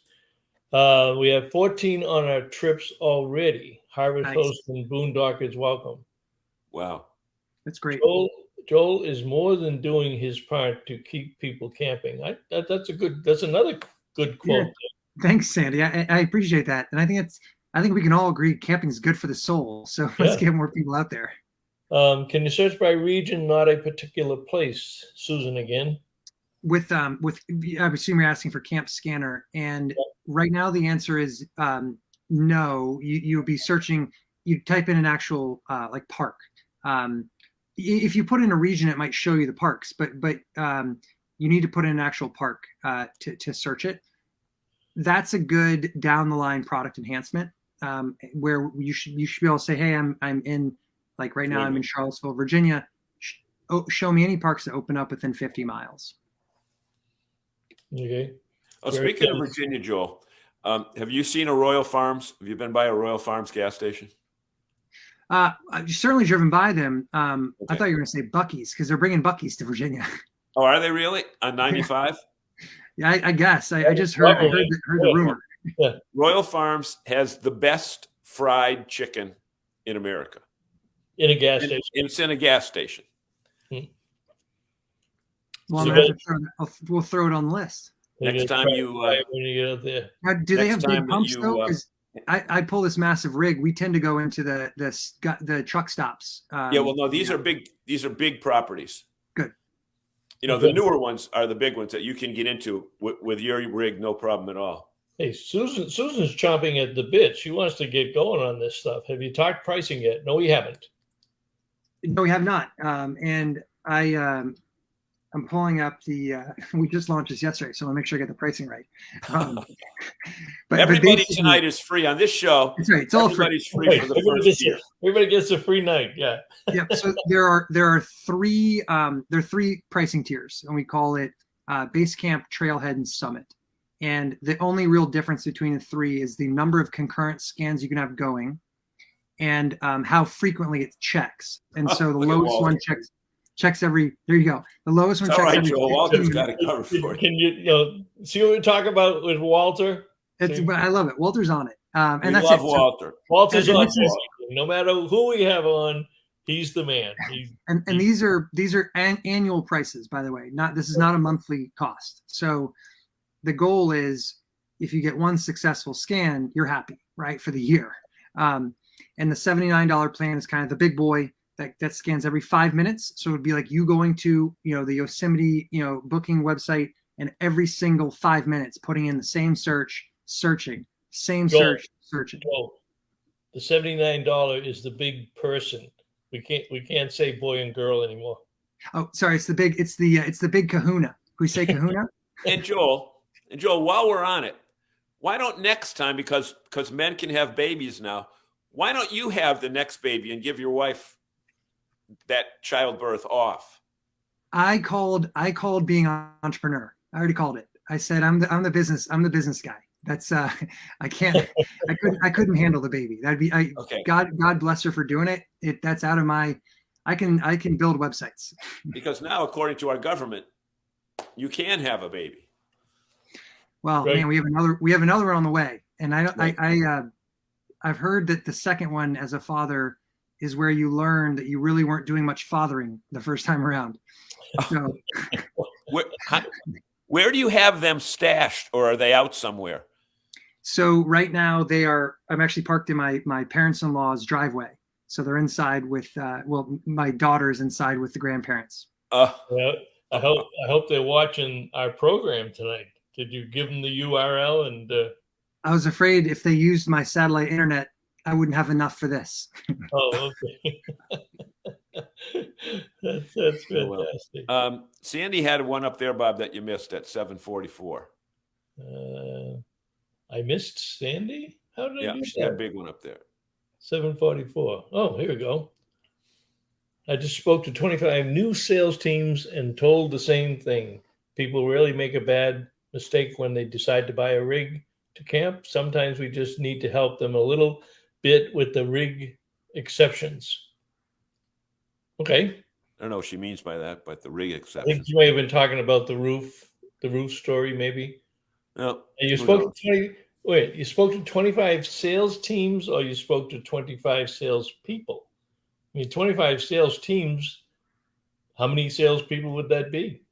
We have 14 on our trips already. Harvest Nice. Host and Boondockers welcome. Wow. That's great. Joel is more than doing his part to keep people camping. That's another good quote. Yeah. Thanks, Sandy. I appreciate that, and I think we can all agree camping is good for the soul. So let's get more people out there. Can you search by region, not a particular place? Susan again. With I assume you're asking for Camp Scanner, and right now the answer is no. You'll be searching. You type in an actual like park. If you put in a region, it might show you the parks, but you need to put in an actual park to search it. That's a good down the line product enhancement where you should be able to say, hey, I'm in like right now I'm in Charlottesville, Virginia. Show me any parks that open up within 50 miles. Okay. Oh, speaking of Virginia, Joel, have you seen a Royal Farms? Have you been by a Royal Farms gas station? I've certainly driven by them. I thought you were going to say Buc-ee's because they're bringing Buc-ee's to Virginia. Oh, are they really? On 95? Yeah, I guess. I just heard the rumor. Yeah. Royal Farms has the best fried chicken in America. In a gas station. It's in a gas station. Well, we'll throw it on the list. Next time when you get out there. Now, do they have big pumps though? Because I pull this massive rig. We tend to go into the truck stops. Yeah, well, no, these are big. These are big properties. Good. You know, the newer ones are the big ones that you can get into with your rig, no problem at all. Hey, Susan's chomping at the bit. She wants to get going on this stuff. Have you talked pricing yet? No, we haven't. No, we have not. And I'm pulling up the. We just launched this yesterday, so I'll make sure I get the pricing right. But everybody tonight is free on this show. That's right. It's all free. Everybody's free for the first year. Everybody gets a free night. Yeah. Yeah. So there are three pricing tiers, and we call it Base Camp, Trailhead, and Summit. And the only real difference between the three is the number of concurrent scans you can have going, and how frequently it checks. And so the lowest one checks every. There you go. The lowest one. All checks right, every Joel. Walter's got it covered for you. Can you see what we talk about with Walter? I love it. Walter's on it. And we that's love it. Walter. Walter's on. No matter who we have on, he's the man. And these are annual prices, by the way. This is not a monthly cost. So the goal is, if you get one successful scan, you're happy, right, for the year. And the $79 plan is kind of the big boy that scans every 5 minutes. So it'd be like you going to, the Yosemite, booking website, and every single 5 minutes putting in the same search, searching, same search, searching. Joel, the $79 is the big person. We can't say boy and girl anymore. Oh, sorry, it's the big kahuna. Can we say kahuna? And Joel, while we're on it, why don't next time, because men can have babies now, why don't you have the next baby and give your wife that childbirth off? I called being an entrepreneur. I already called it. I said I'm the business guy. That's I couldn't handle the baby. That'd be okay. God bless her for doing it. That's out of my I can build websites. Because now, according to our government, you can have a baby. Well, right. Man, we have another one on the way. And I've heard that the second one as a father is where you learn that you really weren't doing much fathering the first time around. So where do you have them stashed, or are they out somewhere? So right now I'm actually parked in my parents-in-law's driveway. So they're inside with, my daughter's inside with the grandparents. Well, I hope they're watching our program tonight. Did you give them the URL? And I was afraid if they used my satellite internet, I wouldn't have enough for this. Oh, okay. That's fantastic. Sandy had one up there, Bob, that you missed at 7:44. I missed Sandy? How did I do she that? had a big one up there. 7:44. Oh, here we go. I just spoke to 25 new sales teams and told the same thing. People really make a bad mistake when they decide to buy a rig to camp. Sometimes we just need to help them a little bit with the rig exceptions. Okay. I don't know what she means by that, but the rig I exceptions. think you may have been talking about the roof story, maybe. No. And you spoke to 25 sales teams, or you spoke to 25 sales people? I mean, 25 sales teams, how many salespeople would that be?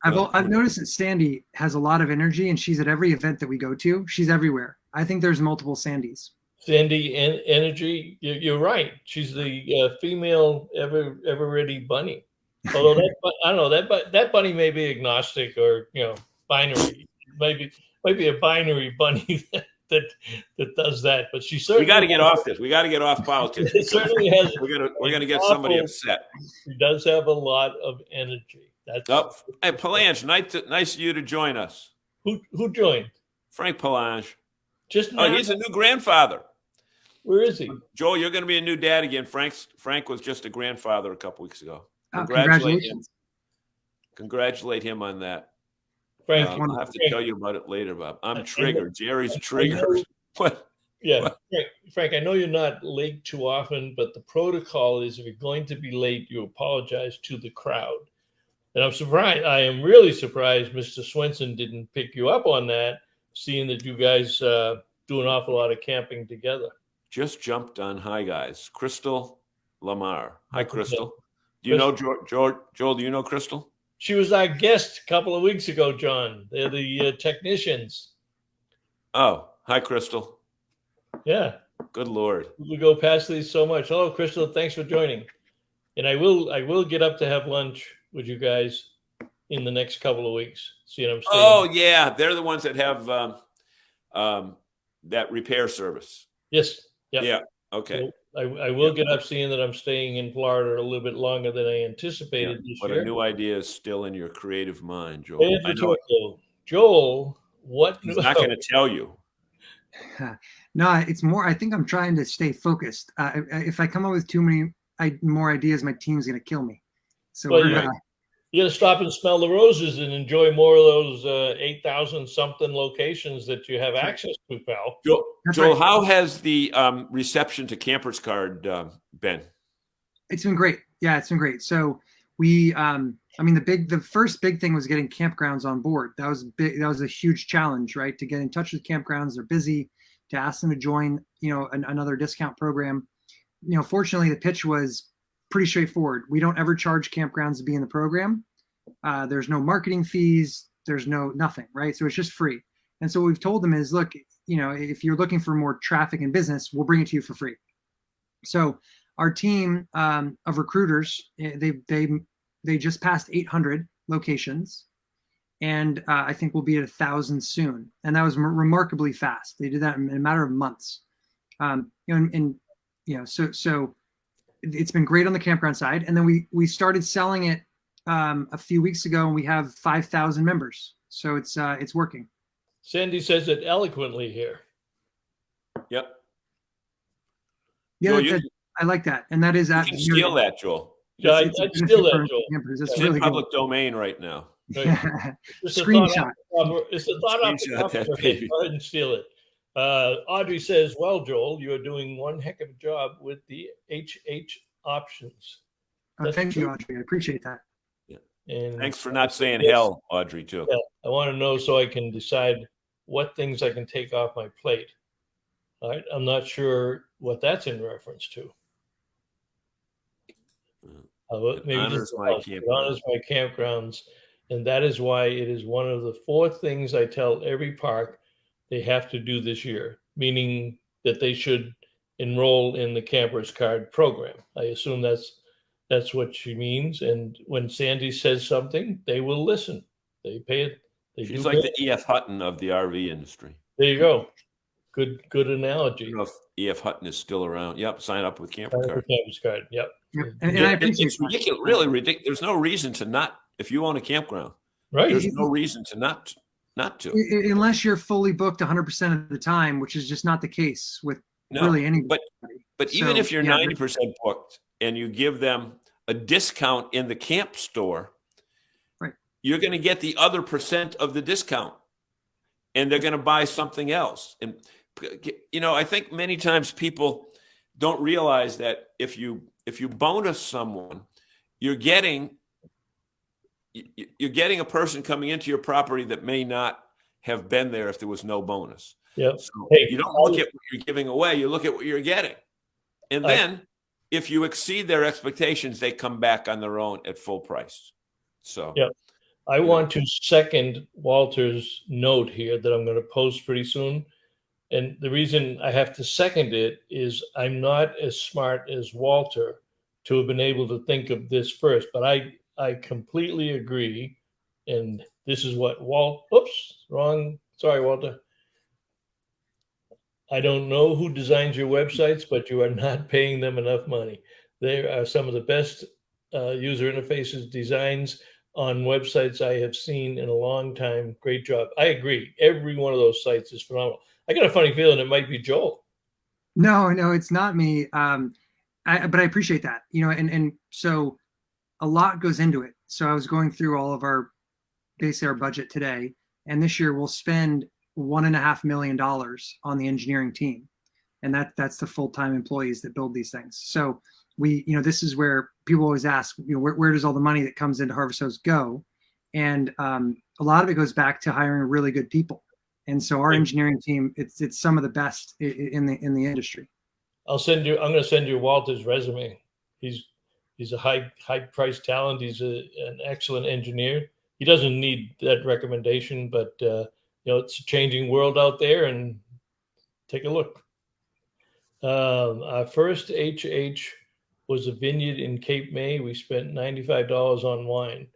I've noticed that Sandy has a lot of energy, and she's at every event that we go to. She's everywhere. I think there's multiple Sandys. Sandy and energy, you're right. She's the female ever ready bunny. Although I don't know, that bunny may be agnostic or binary. Maybe a binary bunny that does that. But she certainly. We got to get off this. We got to get off politics. It certainly has. We're gonna get somebody upset. She does have a lot of energy. Hey, Palange, nice of you to join us. Who joined? Frank Palange. Just now? Oh, he's a new grandfather. Where is he? Joel, you're going to be a new dad again. Frank was just a grandfather a couple weeks ago. Congratulations. Congratulate him on that. Frank, I'll have to tell you about it later, Bob. I'm triggered. Jerry's triggered. What? Yeah, Frank, I know you're not late too often, but the protocol is if you're going to be late, you apologize to the crowd. And I'm surprised. I am really surprised Mr. Swenson didn't pick you up on that, seeing that you guys do an awful lot of camping together. Just jumped on. Hi, guys. Crystal Lamar. Hi, Crystal. Do you know Joel? Do you know Crystal? She was our guest a couple of weeks ago, John. They're the technicians. Oh, hi, Crystal. Yeah. Good Lord. We go past these so much. Hello, Crystal. Thanks for joining. And I will get up to have lunch with you guys in the next couple of weeks. See what I'm saying? Oh, yeah. They're the ones that have that repair service. Yes. Yep. Yeah. Okay. So I will get up, seeing that I'm staying in Florida a little bit longer than I anticipated this but year. a new idea is still in your creative mind, Joel. Joel, what? He's not going to tell you. No, it's more. I think I'm trying to stay focused. If I come up with too many more ideas, my team's going to kill me. So you got to stop and smell the roses and enjoy more of those 8,000 something locations that you have access to, pal. Joel, how has the reception to CampersCard been? It's been great. Yeah, it's been great. So we, the first big thing was getting campgrounds on board. That was big. That was a huge challenge, right? To get in touch with campgrounds, they're busy. To ask them to join, another discount program. Fortunately, the pitch was pretty straightforward. We don't ever charge campgrounds to be in the program. There's no marketing fees. There's nothing, right? So it's just free. And so what we've told them is, look, if you're looking for more traffic and business, we'll bring it to you for free. So our team of recruiters, they just passed 800 locations, and I think we'll be at 1,000 soon. And that was remarkably fast. They did that in a matter of months. So it's been great on the campground side. And then we started selling it a few weeks ago, and we have 5,000 members. So it's working. Sandy says it eloquently here. Yep. Yeah, Joel, I like that. And that is you can steal that, Joel. Yeah, I'd steal that, Joel. It's It's really in public domain right now. Right. Screenshot. It's a thought off the top of your head. Go ahead and steal it. Audrey says, well, Joel, you're doing one heck of a job with the HH options. Thank you, Audrey. I appreciate that. And Thanks for not saying hell, Audrey, too. Yeah, I want to know so I can decide what things I can take off my plate. All right, I'm not sure what that's in reference to. Maybe honors my campgrounds, and that is why it is one of the 4 things I tell every park they have to do this year, meaning that they should enroll in the CampersCard program. I assume that's what she means. And when Sandy says something, they will listen. They pay it. She's like the E.F. Hutton of the RV industry. There you go. Good analogy. I don't know if E.F. Hutton is still around. Yep, sign up with CampersCard. CampersCard. Yep. And I appreciate it's ridiculous, really ridiculous. There's no reason to not, if you own a campground, right? There's no reason to not to. Unless you're fully booked 100% of the time, which is just not the case with really anybody. But even if you're 90% booked and you give them a discount in the camp store, right, you're going to get the other percent of the discount, and they're going to buy something else. And I think many times people don't realize that if you bonus someone, you're getting a person coming into your property that may not have been there if there was no bonus. Yeah. So you don't look at what you're giving away, you look at what you're getting. And then if you exceed their expectations, they come back on their own at full price. So yeah. I want to second Walter's note here that I'm going to post pretty soon. And the reason I have to second it is I'm not as smart as Walter to have been able to think of this first, but I completely agree. And this is what sorry, Walter. I don't know who designs your websites, but you are not paying them enough money. They are some of the best user interfaces designs on websites I have seen in a long time. Great job. I agree. Every one of those sites is phenomenal. I got a funny feeling it might be Joel. No, it's not me. But I appreciate that, and so a lot goes into it. So I was going through all of our budget today, and this year we'll spend $1.5 million on the engineering team, and that's the full-time employees that build these things. So we, this is where people always ask, where does all the money that comes into Harvest Host go? And a lot of it goes back to hiring really good people. And so our engineering team, it's some of the best in the industry. I'm going to send you Walter's resume. He's a high priced talent. He's an excellent engineer. He doesn't need that recommendation, but it's a changing world out there, and take a look. Our first HH was a vineyard in Cape May. We spent $95 on wine.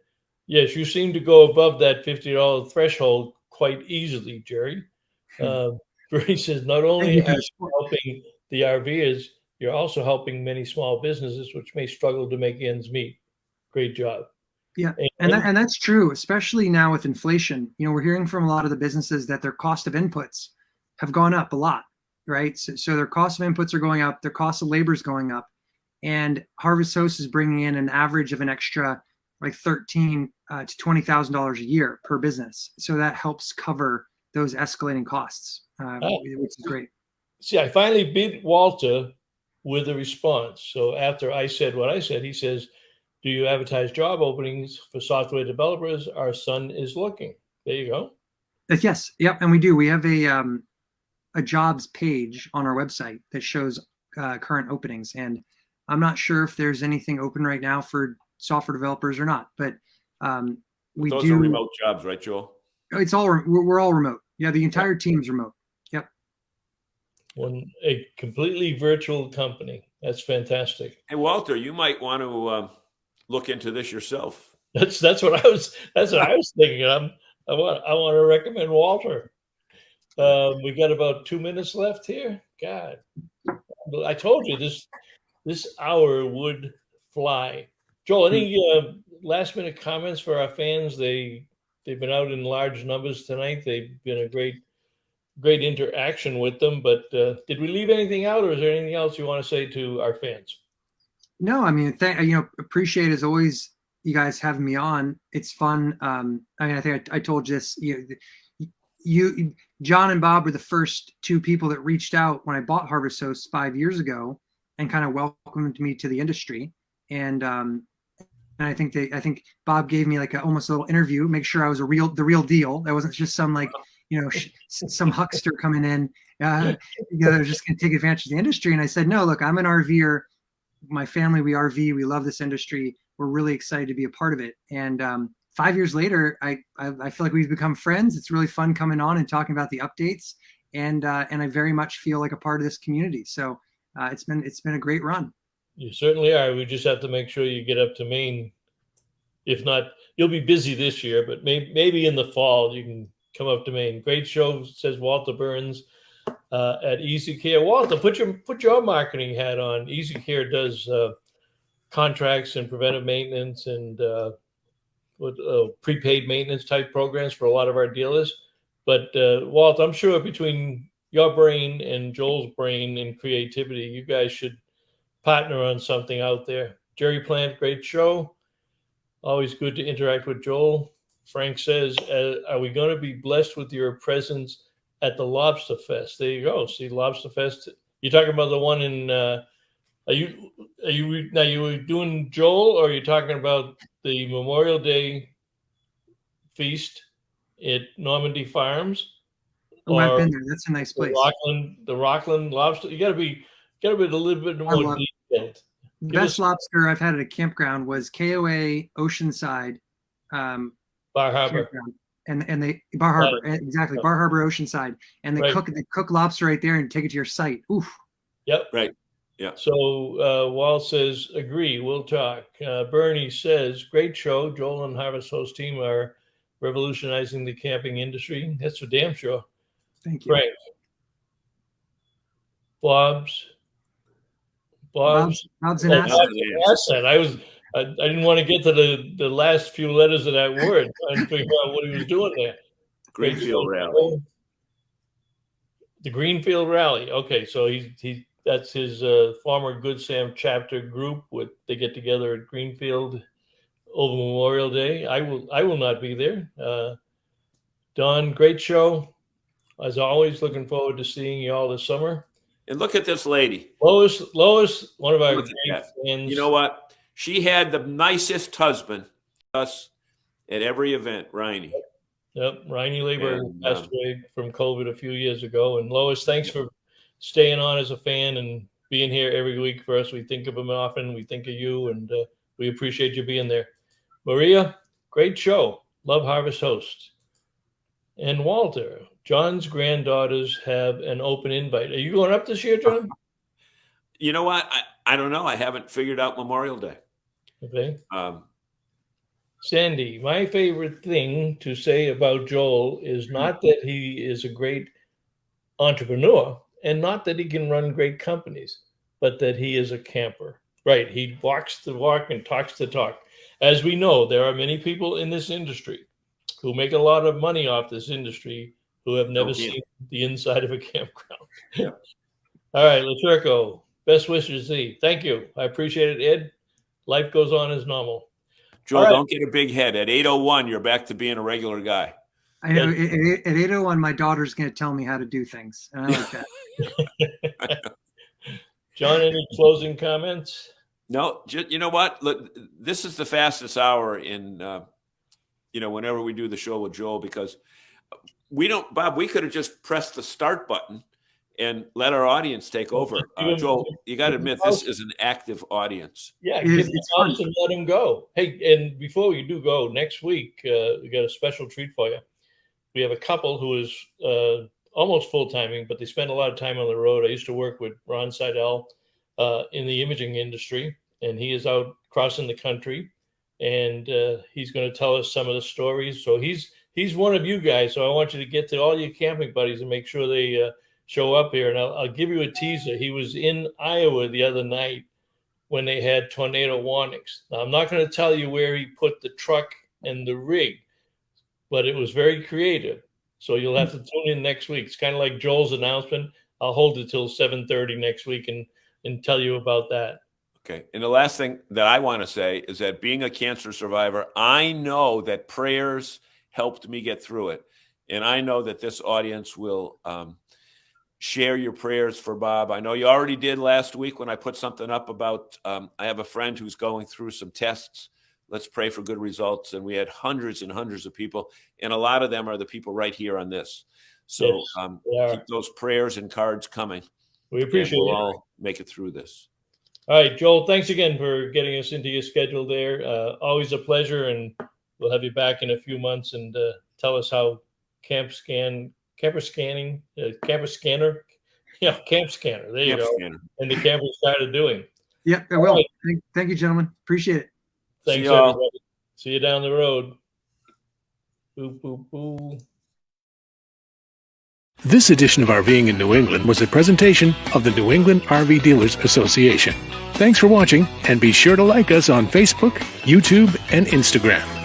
Yes, you seem to go above that $50 threshold quite easily, Jerry. Brady says, not only are you helping the RVers, you're also helping many small businesses which may struggle to make ends meet. Great job. Yeah, and that's true, especially now with inflation. We're hearing from a lot of the businesses that their cost of inputs have gone up a lot, right? So their cost of inputs are going up, their cost of labor is going up, and Harvest Host is bringing in an average of an extra like $13,000 to $20,000 a year per business. So that helps cover those escalating costs, which is great. See, I finally beat Walter with a response. So after I said what I said, he says, do you advertise job openings for software developers? Our son is looking. There you go. Yes. Yep. And we do. We have a jobs page on our website that shows current openings. And I'm not sure if there's anything open right now for software developers or not, but those are remote jobs, right, Joel? We're all remote. Yeah, the entire team's remote. Yep. A completely virtual company. That's fantastic. Hey, Walter, you might want to look into this yourself. That's what I was thinking. I want to recommend Walter. We got about 2 minutes left here. God, I told you this hour would fly. Joel, any last minute comments for our fans? They've been out in large numbers tonight. They've been a great interaction with them. But did we leave anything out, or is there anything else you want to say to our fans? No, I mean, appreciate as always you guys having me on. It's fun. I mean, I think I told you this. You, John and Bob were the first two people that reached out when I bought Harvest Hosts 5 years ago and kind of welcomed me to the industry. And I think Bob gave me like almost a little interview, make sure I was the real deal. That wasn't just some like, some huckster coming in, that was just going to take advantage of the industry. And I said, no, look, I'm an RVer. My family, we RV, we love this industry. We're really excited to be a part of it. And 5 years later, I feel like we've become friends. It's really fun coming on and talking about the updates. And I very much feel like a part of this community. So it's been a great run. You certainly are. We just have to make sure you get up to Maine. If not, you'll be busy this year, but maybe in the fall you can come up to Maine. Great show, says Walter Burns at Easy Care. Walter, put your marketing hat on. Easy Care does contracts and preventive maintenance and prepaid maintenance type programs for a lot of our dealers. But Walt, I'm sure between your brain and Joel's brain and creativity, you guys should partner on something out there. Jerry Plant, great show. Always good to interact with Joel. Frank says, are we going to be blessed with your presence at the Lobster Fest? There you go. See, Lobster Fest. You're talking about the one in, are you doing Joel, or are you talking about the Memorial Day feast at Normandy Farms? Oh, I've been there. That's a nice place. The Rockland Lobster. You got to be a little bit more detailed. The best lobster I've had at a campground was KOA Oceanside, Bar Harbor, and they Bar Harbor, exactly, Bar Harbor Oceanside, and they cook lobster right there and take it to your site. Oof. Yep. Right. Yeah. So Walt says, agree. We'll talk. Bernie says, great show. Joel and Harvest Host team are revolutionizing the camping industry. That's for damn sure. Thank you. Frank. Bob's an asset. I didn't want to get to the last few letters of that word. I didn't figure out what he was doing there. Greenfield Rally. The Greenfield Rally. Okay, so that's his former Good Sam chapter group. They get together at Greenfield over Memorial Day. I will not be there. Don, great show. As always, looking forward to seeing you all this summer. And look at this lady. Lois, one of our great fans. You know what? She had the nicest husband us at every event, Riney. Yep, Riney Labor passed away from COVID a few years ago. And Lois, thanks for staying on as a fan and being here every week for us. We think of him often. We think of you, and we appreciate you being there. Maria, great show. Love Harvest Host. And Walter, John's granddaughters have an open invite. Are you going up this year, John? You know what? I don't know. I haven't figured out Memorial Day. Okay. Sandy, my favorite thing to say about Joel is not that he is a great entrepreneur and not that he can run great companies, but that he is a camper. Right. He walks the walk and talks the talk. As we know, there are many people in this industry who make a lot of money off this industry who have never seen the inside of a campground. Yeah. All right, Laturco, best wishes, Z. Thank you. I appreciate it, Ed. Life goes on as normal. Joel, don't get a big head. At 8:01, you're back to being a regular guy. I know. At 8:01, my daughter's going to tell me how to do things, and I like that. John, any closing comments? No, you know what? Look, this is the fastest hour in, whenever we do the show with Joel, because Bob, we could have just pressed the start button and let our audience take over. Joel, you got to admit, this is an active audience. Yeah, get the mouse and let him go. Hey, and before you do go, next week, we got a special treat for you. we have a couple who is almost full-timing, but they spend a lot of time on the road. I used to work with Ron Seidel in the imaging industry, and he is out crossing the country, and he's going to tell us some of the stories. So he's one of you guys. So I want you to get to all your camping buddies and make sure they show up here. And I'll give you a teaser. He was in Iowa the other night when they had tornado warnings. Now, I'm not going to tell you where he put the truck and the rig, but it was very creative. So you'll have to tune in next week. It's kind of like Joel's announcement. I'll hold it till 7:30 next week and tell you about that. Okay. And the last thing that I want to say is that being a cancer survivor, I know that prayers helped me get through it. And I know that this audience will share your prayers for Bob. I know you already did last week when I put something up about, I have a friend who's going through some tests. Let's pray for good results. And we had hundreds and hundreds of people. And a lot of them are the people right here on this. So Yes, keep those prayers and cards coming. We appreciate we'll it. all make it through this. All right, Joel, thanks again for getting us into your schedule there. Always a pleasure, and we'll have you back in a few months and tell us how Camp Scanner, there you go, Scanner. and the campers started doing. Yeah, I will. Right. Thank you, gentlemen. Appreciate it. Thanks, y'all. everybody. See you down the road. Boo, boo, boo. This edition of RVing in New England was a presentation of the New England RV Dealers Association. Thanks for watching, and be sure to like us on Facebook, YouTube, and Instagram.